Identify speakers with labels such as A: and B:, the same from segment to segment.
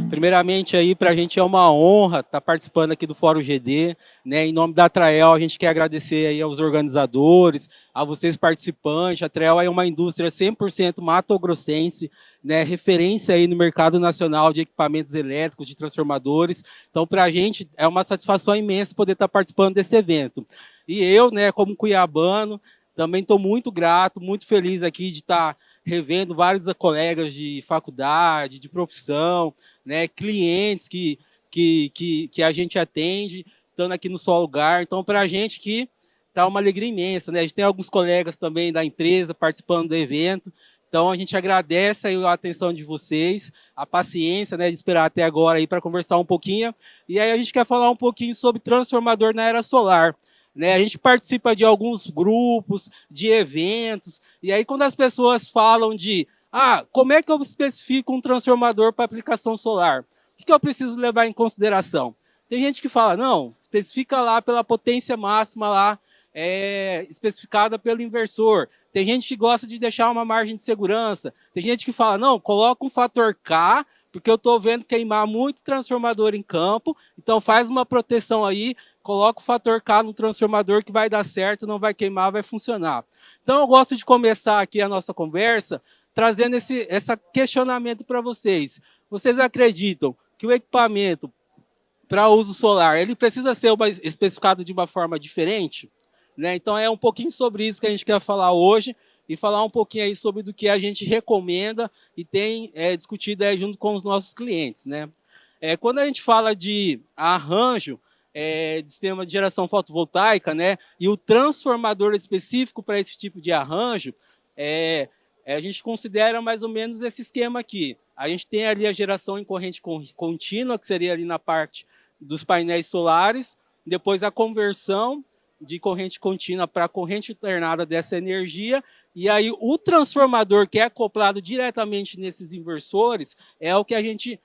A: Primeiramente, aí para a gente é uma honra estar participando aqui do Fórum GD, né? Em nome da Trael, a gente quer agradecer aí aos organizadores, a vocês participantes. A Trael é uma indústria 100% mato-grossense, né? Referência aí no mercado nacional de equipamentos elétricos, de transformadores. Então, para a gente é uma satisfação imensa poder estar participando desse evento. E eu, né, como cuiabano, também estou muito grato, muito feliz aqui de estar revendo vários colegas de faculdade, de profissão, né, clientes que a gente atende, estando aqui no seu lugar. Então, para a gente que está uma alegria imensa, né? A gente tem alguns colegas também da empresa participando do evento. Então, a gente agradece aí a atenção de vocês, a paciência, né, de esperar até agora aí para conversar um pouquinho. E aí a gente quer falar um pouquinho sobre transformador na era solar. Né, a gente participa de alguns grupos, de eventos, e aí quando as pessoas falam de como é que eu especifico um transformador para aplicação solar? O que eu preciso levar em consideração? Tem gente que fala, não, especifica lá pela potência máxima lá, especificada pelo inversor. Tem gente que gosta de deixar uma margem de segurança. Tem gente que fala, não, coloca um fator K, porque eu estou vendo queimar muito transformador em campo, então faz uma proteção aí, coloca o fator K no transformador que vai dar certo, não vai queimar, vai funcionar. Então eu gosto de começar aqui a nossa conversa trazendo esse questionamento para vocês. Vocês acreditam que o equipamento para uso solar, ele precisa ser especificado de uma forma diferente? Né? Então é um pouquinho sobre isso que a gente quer falar hoje e falar um pouquinho aí sobre do que a gente recomenda e tem discutido aí junto com os nossos clientes. Né? Quando a gente fala de arranjo de sistema de geração fotovoltaica, né, e o transformador específico para esse tipo de arranjo, a gente considera mais ou menos esse esquema aqui. A gente tem ali a geração em corrente contínua, que seria ali na parte dos painéis solares, depois a conversão de corrente contínua para corrente alternada dessa energia, e aí o transformador que é acoplado diretamente nesses inversores é o que a gente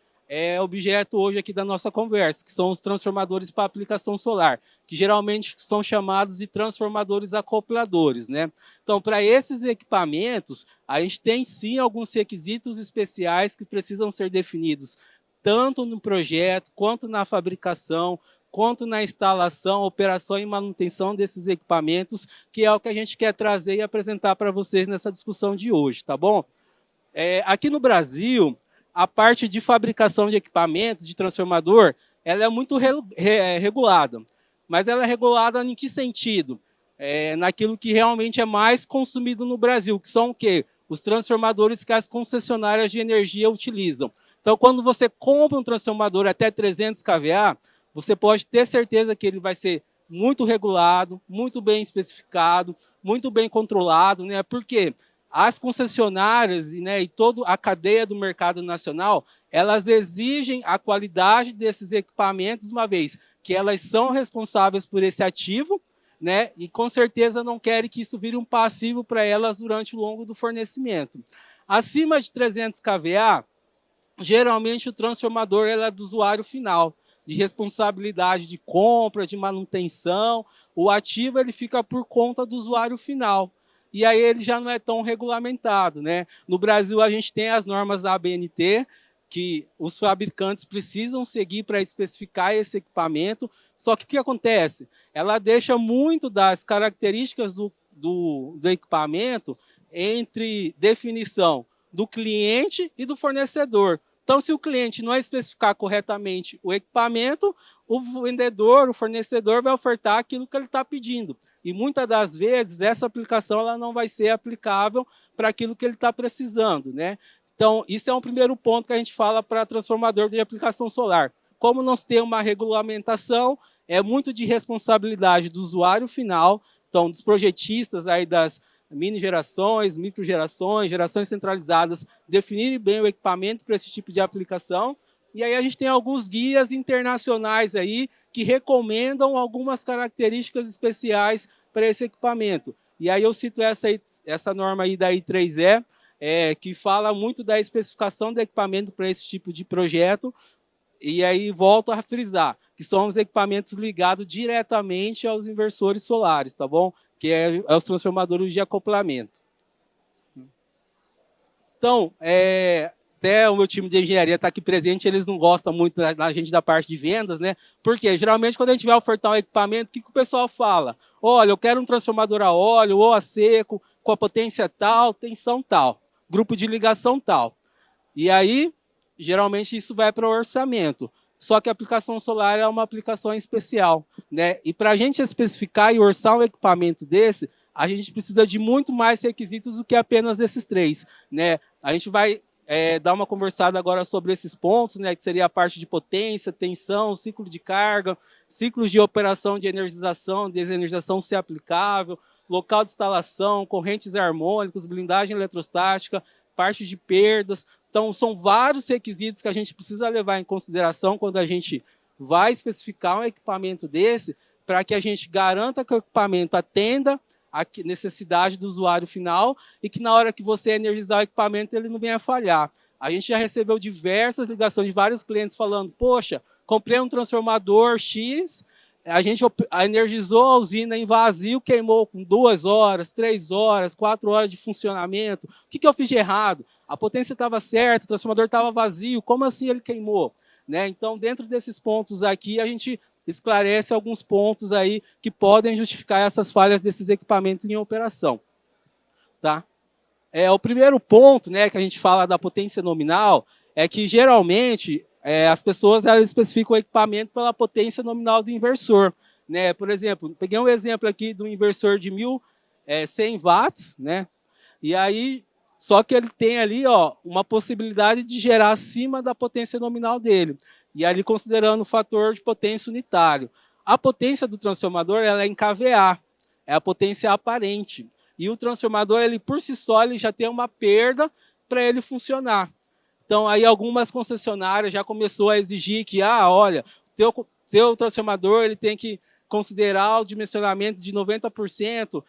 A: objeto hoje aqui da nossa conversa, que são os transformadores para aplicação solar, que geralmente são chamados de transformadores acopladores, né? Então, para esses equipamentos, a gente tem sim alguns requisitos especiais que precisam ser definidos, tanto no projeto, quanto na fabricação, quanto na instalação, operação e manutenção desses equipamentos, que é o que a gente quer trazer e apresentar para vocês nessa discussão de hoje, tá bom? Aqui no Brasil, a parte de fabricação de equipamentos, de transformador, ela é muito regulada. Mas ela é regulada em que sentido? Naquilo que realmente é mais consumido no Brasil, que são o quê? Os transformadores que as concessionárias de energia utilizam. Então, quando você compra um transformador até 300 kVA, você pode ter certeza que ele vai ser muito regulado, muito bem especificado, muito bem controlado, né? Por quê? As concessionárias, né, e toda a cadeia do mercado nacional, elas exigem a qualidade desses equipamentos, uma vez que elas são responsáveis por esse ativo, né, e com certeza não querem que isso vire um passivo para elas durante o longo do fornecimento. Acima de 300 kVA, geralmente o transformador é do usuário final, de responsabilidade de compra, de manutenção, o ativo ele fica por conta do usuário final. E aí ele já não é tão regulamentado, né? No Brasil a gente tem as normas da ABNT, que os fabricantes precisam seguir para especificar esse equipamento, só que o que acontece? Ela deixa muito das características do equipamento entre definição do cliente e do fornecedor. Então, se o cliente não especificar corretamente o equipamento, o vendedor, o fornecedor vai ofertar aquilo que ele está pedindo. E muitas das vezes essa aplicação ela não vai ser aplicável para aquilo que ele está precisando, né? Então, isso é um primeiro ponto que a gente fala para transformador de aplicação solar. Como não tem uma regulamentação, é muito de responsabilidade do usuário final, então dos projetistas aí das mini gerações, micro gerações, gerações centralizadas, definirem bem o equipamento para esse tipo de aplicação. E aí a gente tem alguns guias internacionais aí que recomendam algumas características especiais para esse equipamento. E aí eu cito essa norma aí da I3E, que fala muito da especificação do equipamento para esse tipo de projeto. E aí volto a frisar, que são os equipamentos ligados diretamente aos inversores solares, tá bom? Que é os transformadores de acoplamento. Então, até o meu time de engenharia está aqui presente, eles não gostam muito da gente da parte de vendas, né? Porque geralmente quando a gente vai ofertar um equipamento, o que o pessoal fala? Olha, eu quero um transformador a óleo ou a seco, com a potência tal, tensão tal, grupo de ligação tal. E aí, geralmente isso vai para o orçamento. Só que a aplicação solar é uma aplicação especial, né? E para a gente especificar e orçar um equipamento desse, a gente precisa de muito mais requisitos do que apenas esses três, né? A gente vai dar uma conversada agora sobre esses pontos, né? Que seria a parte de potência, tensão, ciclo de carga, ciclos de operação de energização, desenergização se aplicável, local de instalação, correntes harmônicos, blindagem eletrostática, parte de perdas. Então, são vários requisitos que a gente precisa levar em consideração quando a gente vai especificar um equipamento desse, para que a gente garanta que o equipamento atenda a necessidade do usuário final e que na hora que você energizar o equipamento ele não venha falhar. A gente já recebeu diversas ligações de vários clientes falando, poxa, comprei um transformador X, a gente energizou a usina em vazio, queimou com 2 horas, 3 horas, 4 horas de funcionamento. O que eu fiz de errado? A potência estava certa, o transformador estava vazio, como assim ele queimou? Né? Então, dentro desses pontos aqui, a gente esclarece alguns pontos aí que podem justificar essas falhas desses equipamentos em operação. Tá? O primeiro ponto, né, que a gente fala da potência nominal é que, geralmente, as pessoas elas especificam o equipamento pela potência nominal do inversor. Né? Por exemplo, peguei um exemplo aqui do inversor de 1.100 watts, né? E aí, só que ele tem ali uma possibilidade de gerar acima da potência nominal dele. E ali considerando o fator de potência unitário. A potência do transformador ela é em kVA, é a potência aparente. E o transformador, ele por si só, ele já tem uma perda para ele funcionar. Então, aí algumas concessionárias já começou a exigir que, olha, teu transformador ele tem que considerar o dimensionamento de 90%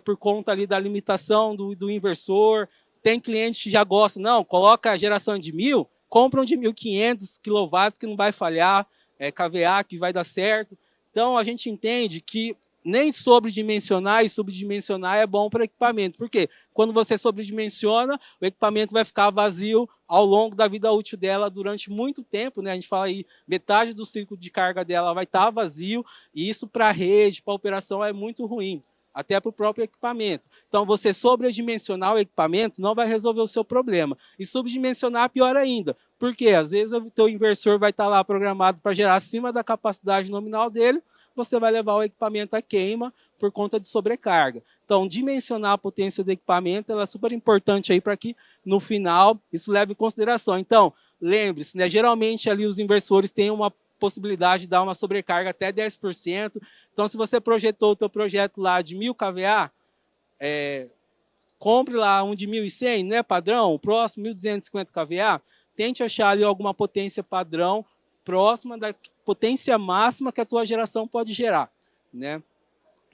A: por conta ali da limitação do inversor. Tem cliente que já gosta, não, coloca a geração de 1.000, compram de 1.500 kW que não vai falhar, kVA que vai dar certo. Então, a gente entende que nem sobredimensionar e subdimensionar é bom para o equipamento. Por quê? Quando você sobredimensiona, o equipamento vai ficar vazio ao longo da vida útil dela durante muito tempo, né? A gente fala aí, metade do ciclo de carga dela vai estar vazio, e isso para a rede, para a operação é muito ruim, até para o próprio equipamento. Então, você sobredimensionar o equipamento não vai resolver o seu problema. E subdimensionar, pior ainda. Por quê? Às vezes o teu inversor vai estar lá programado para gerar acima da capacidade nominal dele, você vai levar o equipamento à queima por conta de sobrecarga. Então, dimensionar a potência do equipamento é super importante aí para que, no final, isso leve em consideração. Então, lembre-se, né, geralmente ali os inversores têm uma possibilidade de dar uma sobrecarga até 10%. Então, se você projetou o teu projeto lá de 1.000 kVA, compre lá um de 1.100, né, padrão, o próximo 1.250 kVA, tente achar ali alguma potência padrão próxima da potência máxima que a tua geração pode gerar, né?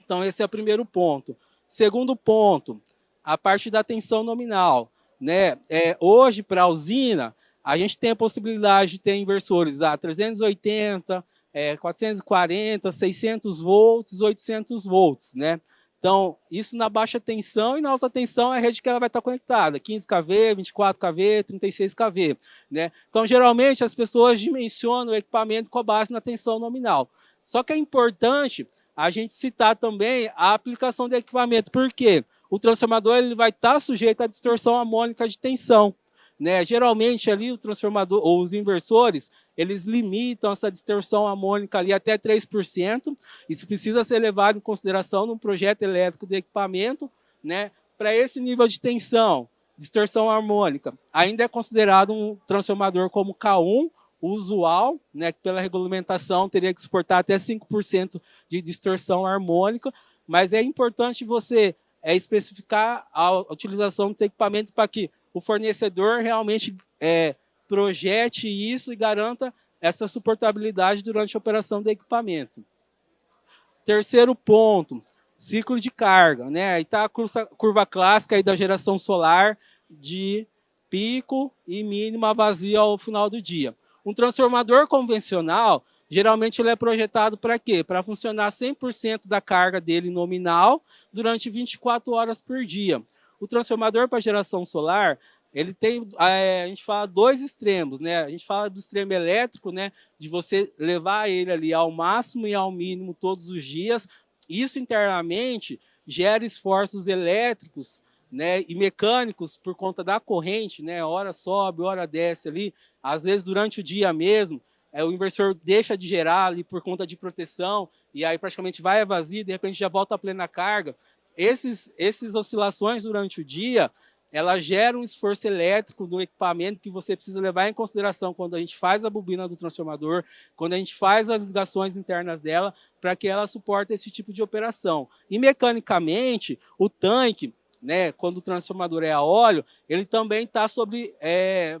A: Então, esse é o primeiro ponto. Segundo ponto, a parte da tensão nominal, né? Hoje, para a usina, a gente tem a possibilidade de ter inversores a 380, 440, 600 volts, 800 volts, né? Então, isso na baixa tensão, e na alta tensão é a rede que ela vai estar conectada, 15 kV, 24 kV, 36 kV. Né? Então, geralmente, as pessoas dimensionam o equipamento com a base na tensão nominal. Só que é importante a gente citar também a aplicação do equipamento, porque o transformador ele vai estar sujeito à distorção harmônica de tensão. Né? Geralmente, ali, o transformador, ou os inversores, eles limitam essa distorção harmônica ali até 3%. Isso precisa ser levado em consideração no projeto elétrico do equipamento, né? Para esse nível de tensão, distorção harmônica, ainda é considerado um transformador como K1, usual, né? Que pela regulamentação teria que suportar até 5% de distorção harmônica, mas é importante você especificar a utilização do equipamento para que o fornecedor realmente projete isso e garanta essa suportabilidade durante a operação do equipamento. Terceiro ponto, ciclo de carga. Né? Aí está a curva clássica aí da geração solar de pico e mínima vazia ao final do dia. Um transformador convencional, geralmente ele é projetado para quê? Para funcionar 100% da carga dele nominal durante 24 horas por dia. O transformador para geração solar, ele tem, a gente fala dois extremos, né? A gente fala do extremo elétrico, né? De você levar ele ali ao máximo e ao mínimo todos os dias. Isso internamente gera esforços elétricos, né? E mecânicos por conta da corrente, né? Hora sobe, hora desce ali. Às vezes durante o dia mesmo, o inversor deixa de gerar ali por conta de proteção e aí praticamente vai a vazio, de repente já volta a plena carga. Esses oscilações durante o dia ela gera um esforço elétrico do equipamento que você precisa levar em consideração quando a gente faz a bobina do transformador, quando a gente faz as ligações internas dela, para que ela suporte esse tipo de operação. E mecanicamente, o tanque, né, quando o transformador é a óleo, ele também está sobre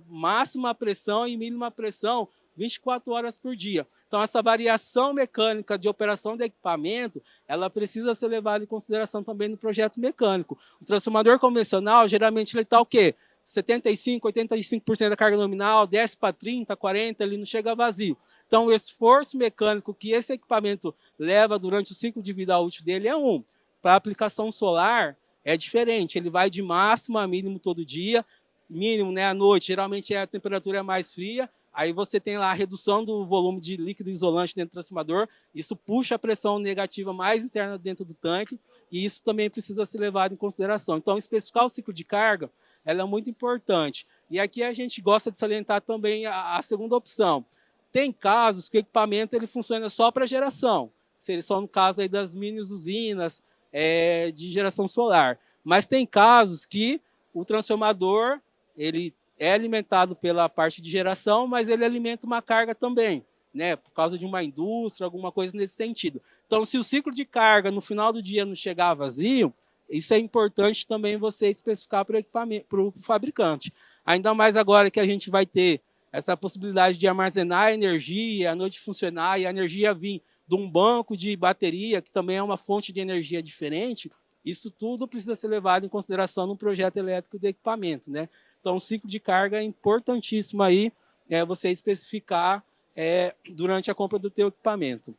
A: máxima pressão e mínima pressão 24 horas por dia. Então, essa variação mecânica de operação do equipamento, ela precisa ser levada em consideração também no projeto mecânico. O transformador convencional, geralmente, ele está o quê? 75%, 85% da carga nominal, desce para 30%, 40%, ele não chega vazio. Então, o esforço mecânico que esse equipamento leva durante o ciclo de vida útil dele é um. Para a aplicação solar, é diferente. Ele vai de máximo a mínimo todo dia. Mínimo, né, à noite, geralmente a temperatura é mais fria. Aí você tem lá a redução do volume de líquido isolante dentro do transformador. Isso puxa a pressão negativa mais interna dentro do tanque. E isso também precisa ser levado em consideração. Então, especificar o ciclo de carga ela é muito importante. E aqui a gente gosta de salientar também a segunda opção. Tem casos que o equipamento ele funciona só para geração. Se só no caso aí das mini usinas de geração solar. Mas tem casos que o transformador ele é alimentado pela parte de geração, mas ele alimenta uma carga também, né? Por causa de uma indústria, alguma coisa nesse sentido. Então, se o ciclo de carga no final do dia não chegar vazio, isso é importante também você especificar para o equipamento, para o fabricante. Ainda mais agora que a gente vai ter essa possibilidade de armazenar energia, à noite funcionar e a energia vir de um banco de bateria, que também é uma fonte de energia diferente, isso tudo precisa ser levado em consideração no projeto elétrico do equipamento, né? Então, o ciclo de carga é importantíssimo aí, você especificar durante a compra do teu equipamento.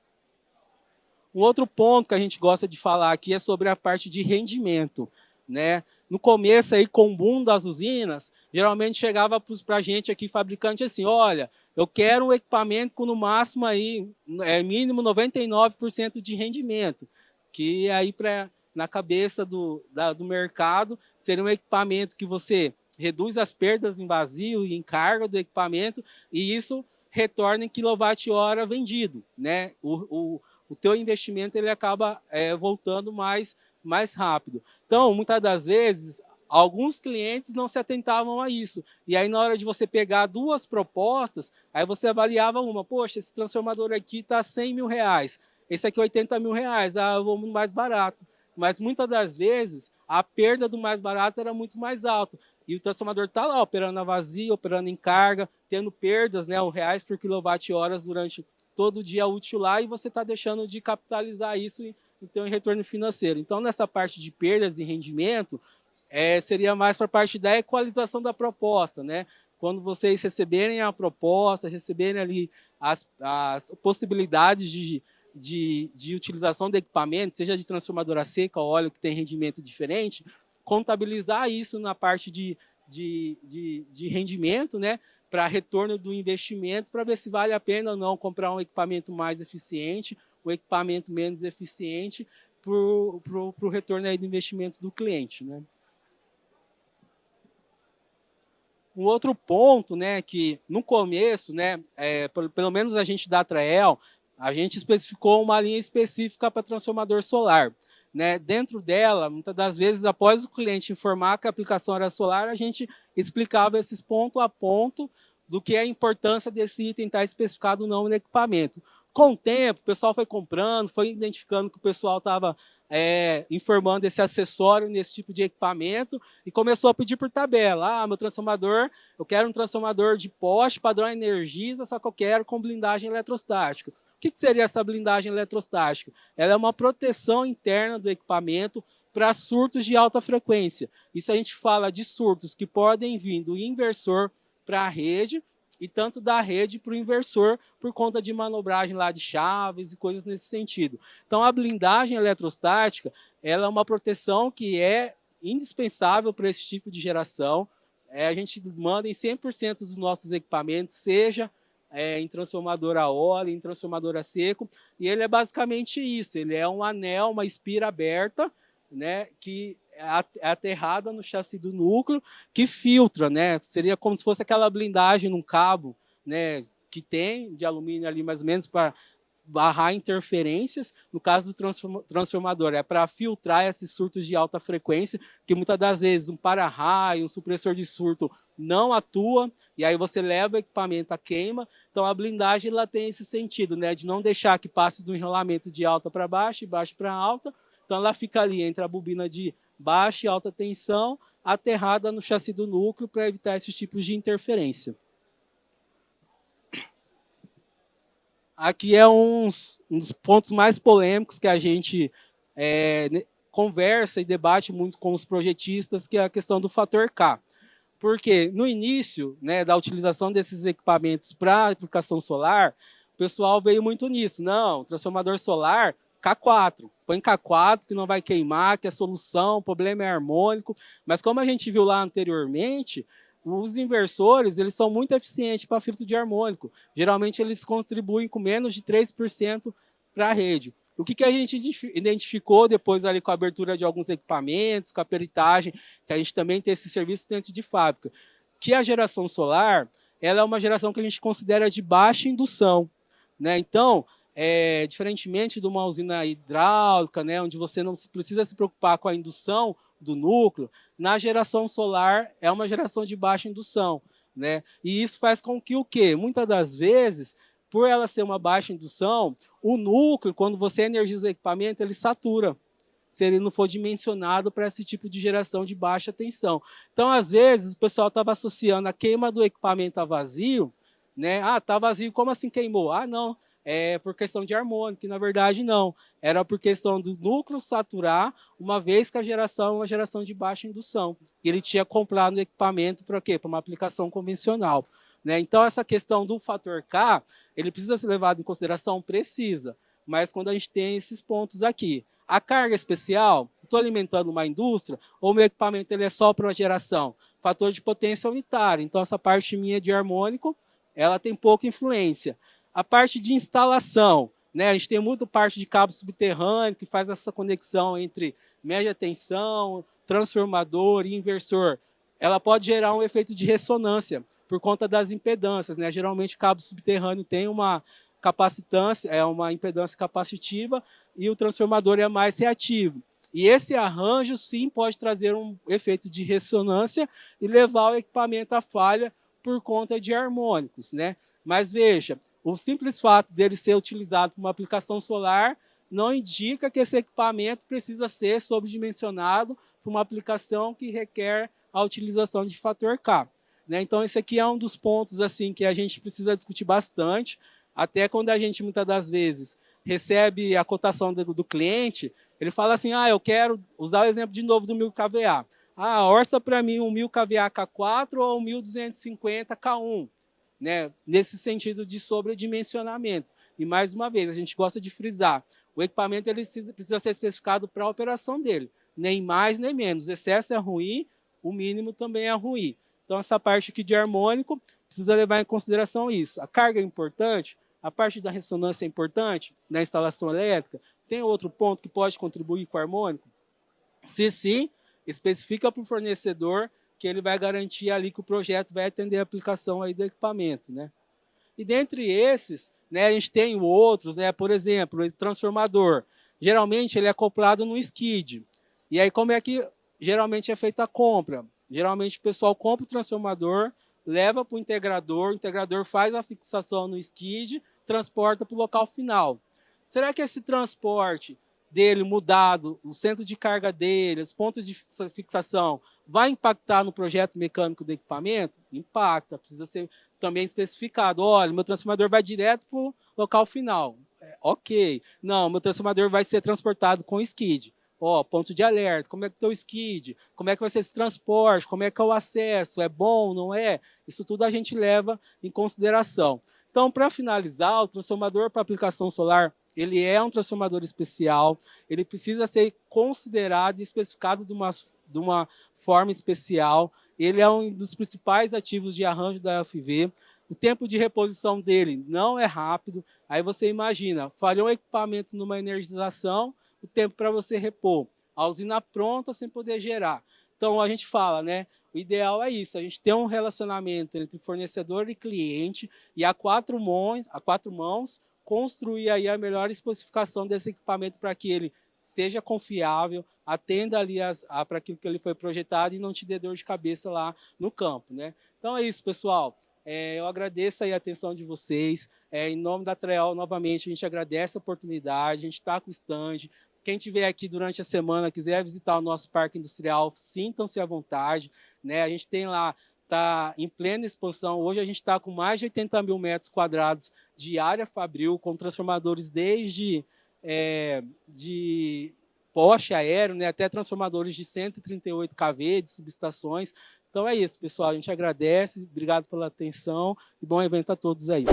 A: Um outro ponto que a gente gosta de falar aqui é sobre a parte de rendimento, né? No começo aí, com o boom das usinas, geralmente chegava para a gente aqui, fabricante, assim, olha, eu quero um equipamento com no máximo aí, mínimo 99% de rendimento, que aí na cabeça do mercado seria um equipamento que você reduz as perdas em vazio e em carga do equipamento, e isso retorna em quilowatt-hora vendido, né? O teu investimento ele acaba voltando mais rápido. Então, muitas das vezes, alguns clientes não se atentavam a isso. E aí, na hora de você pegar duas propostas, aí você avaliava uma. Poxa, esse transformador aqui está 100 mil reais. Esse aqui 80 mil reais. Ah, eu vou no mais barato. Mas, muitas das vezes, a perda do mais barato era muito mais alta. E o transformador está lá, operando a vazio, operando em carga, tendo perdas, né, reais por quilowatt-horas durante todo dia útil lá, e você está deixando de capitalizar isso e ter um retorno financeiro. Então, nessa parte de perdas e rendimento, seria mais para a parte da equalização da proposta, né? Quando vocês receberem a proposta, receberem ali as possibilidades de utilização de equipamento, seja de transformadora seca ou óleo que tem rendimento diferente, contabilizar isso na parte de rendimento, né? Para retorno do investimento, para ver se vale a pena ou não comprar um equipamento mais eficiente, um equipamento menos eficiente, para o retorno aí do investimento do cliente, né? Um outro ponto, né, que no começo, né, pelo menos a gente da Atrael, a gente especificou uma linha específica para transformador solar. Né? Dentro dela, muitas das vezes, após o cliente informar que a aplicação era solar, a gente explicava esses ponto a ponto do que é a importância desse item estar especificado ou não no equipamento. Com o tempo, o pessoal foi comprando, foi identificando que o pessoal estava informando esse acessório nesse tipo de equipamento e começou a pedir por tabela. Ah, meu transformador, eu quero um transformador de poste, padrão Energisa, só que eu quero com blindagem eletrostática. O que seria essa blindagem eletrostática? Ela é uma proteção interna do equipamento para surtos de alta frequência. Isso a gente fala de surtos que podem vir do inversor para a rede e tanto da rede para o inversor por conta de manobragem lá de chaves e coisas nesse sentido. Então, a blindagem eletrostática ela é uma proteção que é indispensável para esse tipo de geração. a gente manda em 100% dos nossos equipamentos, seja em transformador a óleo, em transformador a seco, e ele é basicamente isso, ele é um anel, uma espira aberta, né, que é aterrada no chassi do núcleo, que filtra, né, seria como se fosse aquela blindagem num cabo, né, que tem de alumínio ali mais ou menos para barrar interferências. No caso do transformador, é para filtrar esses surtos de alta frequência, que muitas das vezes um para-raio, um supressor de surto não atua, e aí você leva o equipamento à queima. Então a blindagem ela tem esse sentido, né, de não deixar que passe do enrolamento de alta para baixa e baixo para alta. Então ela fica ali entre a bobina de baixa e alta tensão, aterrada no chassi do núcleo para evitar esses tipos de interferência. Aqui é um dos pontos mais polêmicos que a gente conversa e debate muito com os projetistas, que é a questão do fator K. Porque no início, né, da utilização desses equipamentos para aplicação solar, o pessoal veio muito nisso. Não, transformador solar, K4. Põe K4 que não vai queimar, que é solução, o problema é harmônico. Mas como a gente viu lá anteriormente, os inversores eles são muito eficientes para filtro de harmônico. Geralmente eles contribuem com menos de 3% para a rede. O que a gente identificou depois ali com a abertura de alguns equipamentos, com a peritagem, que a gente também tem esse serviço dentro de fábrica, que a geração solar ela é uma geração que a gente considera de baixa indução, né? Então, diferentemente de uma usina hidráulica, né, onde você não precisa se preocupar com a indução do núcleo, na geração solar é uma geração de baixa indução, né? E isso faz com que o quê? Muitas das vezes, por ela ser uma baixa indução, o núcleo, quando você energiza o equipamento, ele satura, se ele não for dimensionado para esse tipo de geração de baixa tensão. Então, às vezes, o pessoal estava associando a queima do equipamento a vazio, né? Ah, tá vazio, como assim queimou? Ah, não, é por questão de harmônico, e na verdade não. Era por questão do núcleo saturar, uma vez que a geração é uma geração de baixa indução. E ele tinha comprado o equipamento para quê? Para uma aplicação convencional. Né? Então, essa questão do fator K, ele precisa ser levado em consideração? Precisa. Mas quando a gente tem esses pontos aqui. A carga especial, estou alimentando uma indústria, ou meu equipamento ele é só para uma geração? Fator de potência unitária. Então, essa parte minha de harmônico, ela tem pouca influência. A parte de instalação, né? A gente tem muita parte de cabo subterrâneo que faz essa conexão entre média tensão, transformador e inversor. Ela pode gerar um efeito de ressonância por conta das impedâncias, né? Geralmente o cabo subterrâneo tem uma capacitância, é uma impedância capacitiva e o transformador é mais reativo. E esse arranjo, sim, pode trazer um efeito de ressonância e levar o equipamento à falha por conta de harmônicos, né? Mas veja, o simples fato dele ser utilizado para uma aplicação solar não indica que esse equipamento precisa ser sobredimensionado para uma aplicação que requer a utilização de fator K. Né? Então, esse aqui é um dos pontos assim que a gente precisa discutir bastante, até quando a gente, muitas das vezes, recebe a cotação do cliente, ele fala assim, eu quero usar o exemplo de novo do 1000 kVA. Orça para mim um 1000 kVA K4 ou um 1250 K1. Né, nesse sentido de sobredimensionamento. E, mais uma vez, a gente gosta de frisar, o equipamento ele precisa ser especificado para a operação dele, nem mais nem menos. O excesso é ruim, o mínimo também é ruim. Então, essa parte aqui de harmônico, precisa levar em consideração isso. A carga é importante, a parte da ressonância é importante na instalação elétrica. Tem outro ponto que pode contribuir com o harmônico? Se sim, especifica para o fornecedor que ele vai garantir ali que o projeto vai atender a aplicação aí do equipamento, né? E dentre esses, né, a gente tem outros, né? Por exemplo, o transformador. Geralmente ele é acoplado no skid. E aí como é que geralmente é feita a compra? Geralmente o pessoal compra o transformador, leva para o integrador faz a fixação no skid, transporta para o local final. Será que esse transporte dele mudado, o centro de carga dele, os pontos de fixação, vai impactar no projeto mecânico do equipamento? Impacta, precisa ser também especificado. Olha, meu transformador vai direto para o local final. Ok. Não, meu transformador vai ser transportado com skid. Ponto de alerta, como é que está o skid? Como é que vai ser esse transporte? Como é que é o acesso? É bom, não é? Isso tudo a gente leva em consideração. Então, para finalizar, o transformador para aplicação solar, ele é um transformador especial, ele precisa ser considerado e especificado de uma forma especial. ele é um dos principais ativos de arranjo da UFV. O tempo de reposição dele não é rápido. Aí você imagina, falhou o equipamento numa energização, o tempo para você repor. A usina pronta sem poder gerar. Então a gente fala, né? O ideal é isso, a gente ter um relacionamento entre fornecedor e cliente e a quatro mãos construir aí a melhor especificação desse equipamento para que ele seja confiável, atenda ali para aquilo que ele foi projetado e não te dê dor de cabeça lá no campo, né? Então é isso, pessoal. Eu agradeço aí a atenção de vocês. Em nome da Trael, novamente, a gente agradece a oportunidade, a gente está com o stand. Quem estiver aqui durante a semana, quiser visitar o nosso parque industrial, sintam-se à vontade, né? A gente tem lá, está em plena expansão. Hoje a gente está com mais de 80 mil metros quadrados de área fabril, com transformadores desde de poste aéreo, né, até transformadores de 138 kV, de subestações. Então é isso, pessoal. A gente agradece, obrigado pela atenção e bom evento a todos aí.